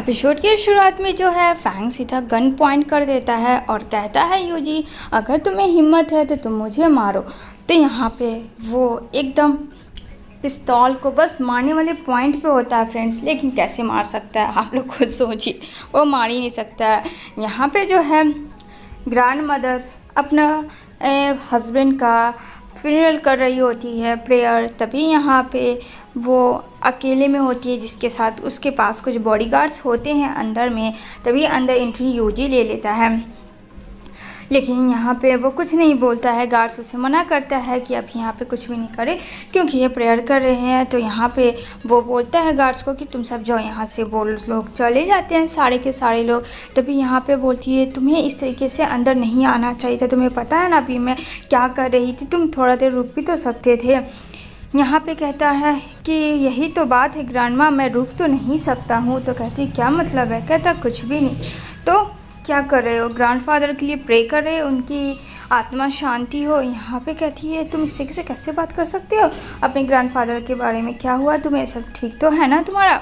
Episode की शुरुआत में जो है फैंग सीधा गन पॉइंट कर देता है और कहता है यूजी अगर तुम्हें हिम्मत है तो तुम मुझे मारो। तो यहाँ पे वो एकदम पिस्तौल को बस मारने वाले पॉइंट पे होता है फ्रेंड्स, लेकिन कैसे मार सकता है आप लोग खुद सोचिए, वो मार ही नहीं सकता है। यहाँ पे जो है ग्रैंड मदर अपना हस्बैंड का फ्यूनरल कर रही होती है, प्रेयर, तभी यहाँ पे वो अकेले में होती है जिसके साथ उसके पास कुछ बॉडीगार्ड्स होते हैं अंदर में, तभी अंदर एंट्री यूजी ले लेता है। लेकिन यहाँ पे वो कुछ नहीं बोलता है, गार्ड्स उसे मना करता है कि अब यहाँ पे कुछ भी नहीं करे क्योंकि ये प्रेयर कर रहे हैं। तो यहाँ पे वो बोलता है गार्ड्स को कि तुम सब जाओ यहाँ से, वो लोग चले जाते हैं सारे के सारे लोग। तभी यहाँ पे बोलती है तुम्हें इस तरीके से अंदर नहीं आना चाहिए था, तुम्हें पता है ना अभी मैं क्या कर रही थी, तुम थोड़ा देर रुक भी तो सकते थे। यहाँ पे कहता है कि यही तो बात है ग्रैंडमा, मैं रुक तो नहीं सकता हूँ। तो कहती क्या मतलब है, कहता कुछ भी नहीं। तो क्या कर रहे हो, ग्रैंडफादर के लिए प्रे कर रहे हो, उनकी आत्मा शांति हो। यहाँ पे कहती है तुम इस तरीके से कैसे बात कर सकते हो अपने ग्रैंडफादर के बारे में, क्या हुआ तुम्हें, सब ठीक तो है ना तुम्हारा।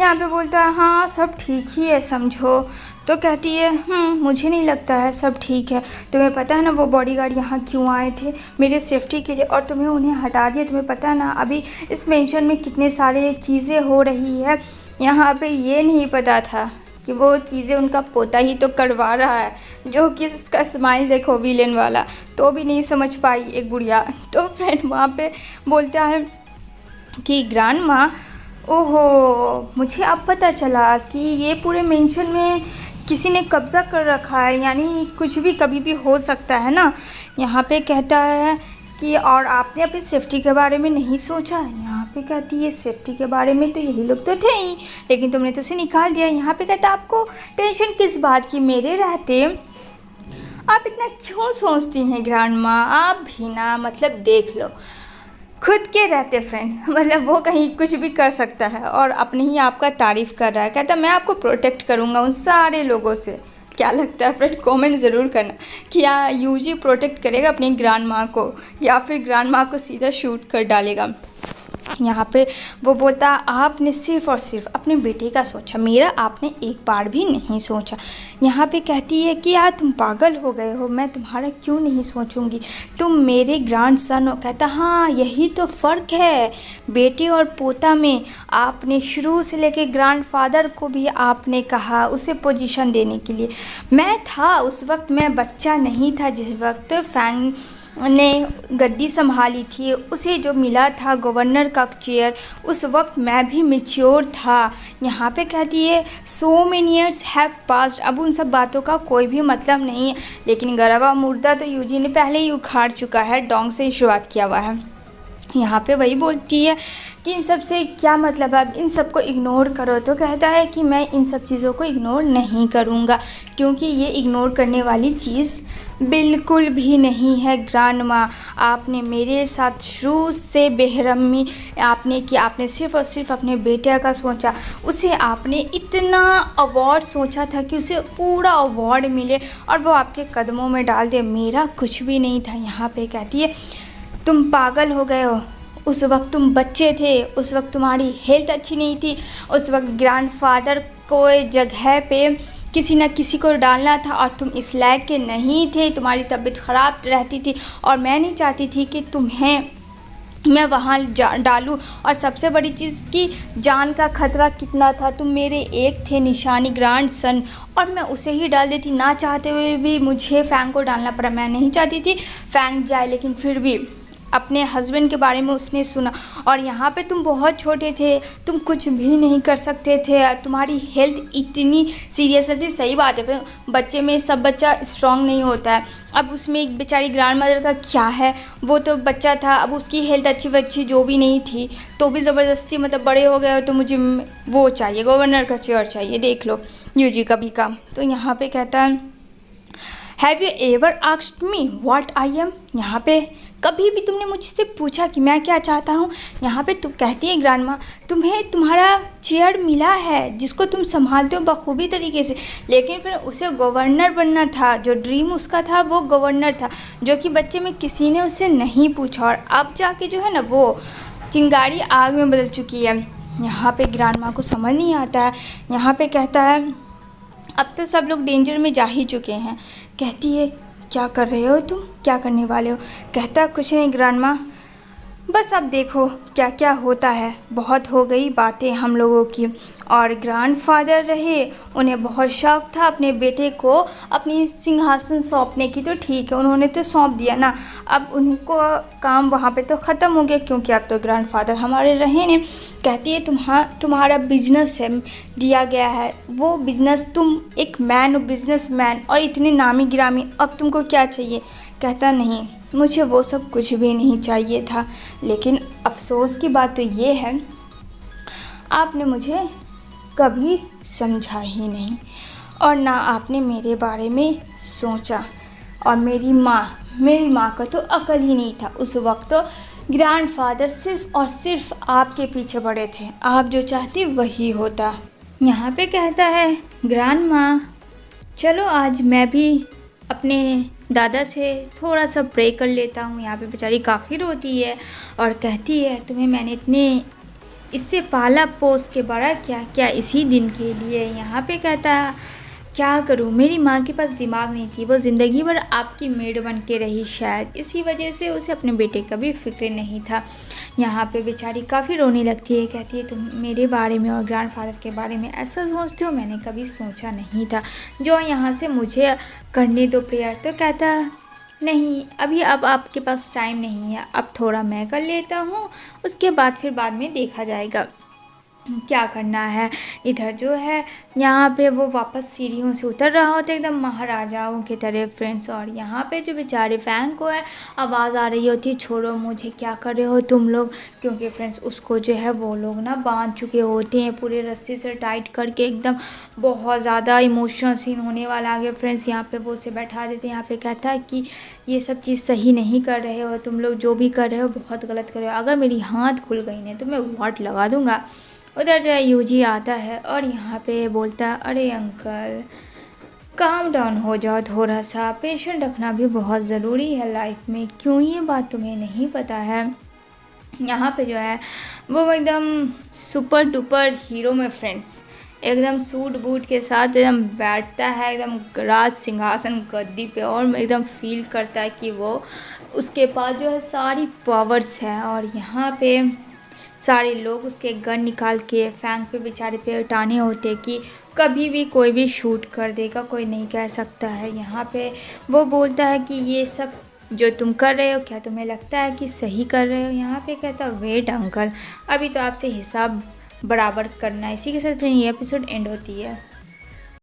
यहाँ पे बोलता है हाँ सब ठीक ही है समझो। तो कहती है मुझे नहीं लगता है सब ठीक है, तुम्हें पता है ना वो बॉडीगार्ड यहाँ क्यों आए थे, मेरे सेफ्टी के लिए, और तुम्हें उन्हें हटा दिया। तुम्हें पता है ना अभी इस मेंशन में कितने सारे चीज़ें हो रही है। यहाँ पे ये नहीं पता था कि वो चीज़ें उनका पोता ही तो करवा रहा है, जो कि इसका स्माइल देखो विलेन वाला, तो भी नहीं समझ पाई एक बुढ़िया। तो फ्रेंड वहाँ पे बोलता है कि ग्रैंडमा ओहो मुझे अब पता चला कि ये पूरे मेंशन में किसी ने कब्ज़ा कर रखा है, यानी कुछ भी कभी भी हो सकता है ना। यहाँ पे कहता है कि और आपने अपनी सेफ्टी के बारे में नहीं सोचा। यहाँ पे कहती है सेफ्टी के बारे में तो यही लोग तो थे ही, लेकिन तुमने तो उसे निकाल दिया। यहाँ पे कहता आपको टेंशन किस बात की, मेरे रहते आप इतना क्यों सोचती हैं ग्रैंडमा, आप भी ना मतलब देख लो खुद के रहते फ्रेंड, मतलब वो कहीं कुछ भी कर सकता है और अपने ही आपका तारीफ़ कर रहा है। कहता मैं आपको प्रोटेक्ट करूँगा उन सारे लोगों से। क्या लगता है फ्रेंड, कमेंट ज़रूर करना कि क्या यूजी प्रोटेक्ट करेगा अपनी ग्रैंडमा को या फिर ग्रैंडमा को सीधा शूट कर डालेगा। यहाँ पे वो बोलता आपने सिर्फ़ और सिर्फ अपने बेटे का सोचा, मेरा आपने एक बार भी नहीं सोचा। यहाँ पे कहती है कि यार तुम पागल हो गए हो, मैं तुम्हारा क्यों नहीं सोचूंगी, तुम मेरे ग्रैंड सन हो। कहता हाँ यही तो फ़र्क है बेटे और पोता में, आपने शुरू से लेके ग्रैंडफादर को भी आपने कहा उसे पोजीशन देने के लिए। मैं था उस वक्त, मैं बच्चा नहीं था जिस वक्त फैंग ने गद्दी संभाली थी, उसे जो मिला था गवर्नर का चेयर, उस वक्त मैं भी मैच्योर था। यहाँ पे कहती है so many years have passed, अब उन सब बातों का कोई भी मतलब नहीं है, लेकिन गरबा मुर्दा तो यूजी ने पहले ही उखाड़ चुका है, डोंग से ही शुरुआत किया हुआ है। यहाँ पे वही बोलती है कि इन सब से क्या मतलब है, अब इन सब को इग्नोर करो। तो कहता है कि मैं इन सब चीज़ों को इग्नोर नहीं करूँगा क्योंकि ये इग्नोर करने वाली चीज़ बिल्कुल भी नहीं है ग्रैंडमा। आपने मेरे साथ शुरू से बेरहमी आपने की, आपने सिर्फ़ और सिर्फ अपने बेटे का सोचा, उसे आपने इतना अवार्ड सोचा था कि उसे पूरा अवार्ड मिले और वो आपके कदमों में डाल दे, मेरा कुछ भी नहीं था। यहाँ पे कहती है तुम पागल हो गए हो, उस वक्त तुम बच्चे थे, उस वक्त तुम्हारी हेल्थ अच्छी नहीं थी, उस वक्त ग्रैंडफादर को जगह पे किसी न किसी को डालना था और तुम इस लायक के नहीं थे, तुम्हारी तबीयत ख़राब रहती थी और मैं नहीं चाहती थी कि तुम्हें मैं वहाँ डालूँ। और सबसे बड़ी चीज़ कि जान का खतरा कितना था, तुम मेरे एक थे निशानी ग्रैंड सन और मैं उसे ही डाल देती, ना चाहते हुए भी मुझे फैंग को डालना पड़ा। मैं नहीं चाहती थी फैंग जाए, लेकिन फिर भी अपने हस्बैंड के बारे में उसने सुना और यहाँ पे तुम बहुत छोटे थे, तुम कुछ भी नहीं कर सकते थे, तुम्हारी हेल्थ इतनी सीरियस थी। सही बात है, बच्चे में सब बच्चा स्ट्रांग नहीं होता है। अब उसमें एक बेचारी ग्रैंड मदर का क्या है, वो तो बच्चा था, अब उसकी हेल्थ अच्छी जो भी नहीं थी तो भी ज़बरदस्ती मतलब बड़े हो गए हो तो मुझे वो चाहिए, गवर्नर का चेयर चाहिए, देख लो यूजी कभी का। तो यहाँ पे कहता है have you ever asked me what I am, यहाँ पे कभी भी तुमने मुझसे पूछा कि मैं क्या चाहता हूँ। यहाँ पे तुम कहती है ग्रैंडमा तुम्हें तुम्हारा चेयर मिला है जिसको तुम संभालते हो बखूबी तरीके से, लेकिन फिर उसे गवर्नर बनना था, जो ड्रीम उसका था वो गवर्नर था, जो कि बच्चे में किसी ने उससे नहीं पूछा और अब जाके जो है ना वो चिंगारी आग में बदल चुकी है। यहाँ पे ग्रैंड माँ को समझ नहीं आता है। यहाँ पे कहता है अब तो सब लोग डेंजर में जा ही चुके हैं। कहती है क्या कर रहे हो तुम, क्या करने वाले हो? कहता है कुछ नहीं ग्रैंड माँ, बस अब देखो क्या क्या होता है, बहुत हो गई बातें हम लोगों की। और ग्रैंडफादर रहे, उन्हें बहुत शौक था अपने बेटे को अपनी सिंहासन सौंपने की। तो ठीक है, उन्होंने तो सौंप दिया ना, अब उनको काम वहाँ पे तो ख़त्म हो गया, क्योंकि अब तो ग्रैंडफादर हमारे रहे ने। कहती है तुम्हारा बिजनेस है, दिया गया है वो बिजनेस, तुम एक मैन हो, बिजनेस मैन, और इतने नामी गिरामी, अब तुमको क्या चाहिए? कहता नहीं, मुझे वो सब कुछ भी नहीं चाहिए था, लेकिन अफसोस की बात तो ये है आपने मुझे कभी समझा ही नहीं, और ना आपने मेरे बारे में सोचा। और मेरी माँ का तो अकल ही नहीं था उस वक्त। तो ग्रैंडफादर सिर्फ और सिर्फ आपके पीछे पड़े थे, आप जो चाहती वही होता। यहाँ पे कहता है ग्रैंड माँ चलो आज मैं भी अपने दादा से थोड़ा सा प्रे कर लेता हूँ। यहाँ पे बेचारी काफ़ी रोती है और कहती है तुम्हें मैंने इतने इससे पाला पोस के बड़ा क्या क्या इसी दिन के लिए। यहाँ पे कहता है क्या करूँ, मेरी माँ के पास दिमाग नहीं थी, वो ज़िंदगी भर आपकी मेड बन के रही, शायद इसी वजह से उसे अपने बेटे का भी फिक्र नहीं था। यहाँ पे बेचारी काफ़ी रोने लगती है, कहती है तुम मेरे बारे में और ग्रैंडफादर के बारे में ऐसा सोचते हो, मैंने कभी सोचा नहीं था, जो यहाँ से मुझे करने दो प्रेयर। तो कहता नहीं अभी, अब आपके पास टाइम नहीं है, अब थोड़ा मैं कर लेता हूँ, उसके बाद फिर बाद में देखा जाएगा क्या करना है। इधर जो है यहाँ पे वो वापस सीढ़ियों से उतर रहा होता है एकदम महाराजाओं की तरह फ्रेंड्स। और यहाँ पे जो बेचारे फैंग को है आवाज़ आ रही होती है छोड़ो मुझे, क्या कर रहे हो तुम लोग, क्योंकि फ्रेंड्स उसको जो है वो लोग ना बांध चुके होते हैं पूरे रस्सी से टाइट करके, एकदम बहुत ज़्यादा इमोशनल सीन होने वाला आ गया फ्रेंड्स। यहाँ पे वो उसे बैठा देते हैं। यहाँ पे कहता है कि ये सब चीज़ सही नहीं कर रहे हो तुम लोग, जो भी कर रहे हो बहुत गलत कर रहे हो, अगर मेरी हाथ खुल गई ना तो मैं वाट लगा दूँगा। उधर जो है यूजी आता है और यहाँ पे बोलता है अरे अंकल काम डाउन हो जाओ थोड़ा सा, पेशेंट रखना भी बहुत ज़रूरी है लाइफ में, क्यों ये बात तुम्हें नहीं पता है। यहाँ पे जो है वो एकदम सुपर डुपर हीरो में फ्रेंड्स, एकदम सूट बूट के साथ एकदम बैठता है एकदम राज सिंहासन गद्दी पे, और एकदम फील करता है कि वो उसके पास जो है सारी पावर्स है। और यहाँ पे सारे लोग उसके गन निकाल के फैंग पे बेचारे पे उठाने होते कि कभी भी कोई भी शूट कर देगा, कोई नहीं कह सकता है। यहाँ पे वो बोलता है कि ये सब जो तुम कर रहे हो क्या तुम्हें लगता है कि सही कर रहे हो। यहाँ पे कहता वेट अंकल, अभी तो आपसे हिसाब बराबर करना है। इसी के साथ फिर ये एपिसोड एंड होती है।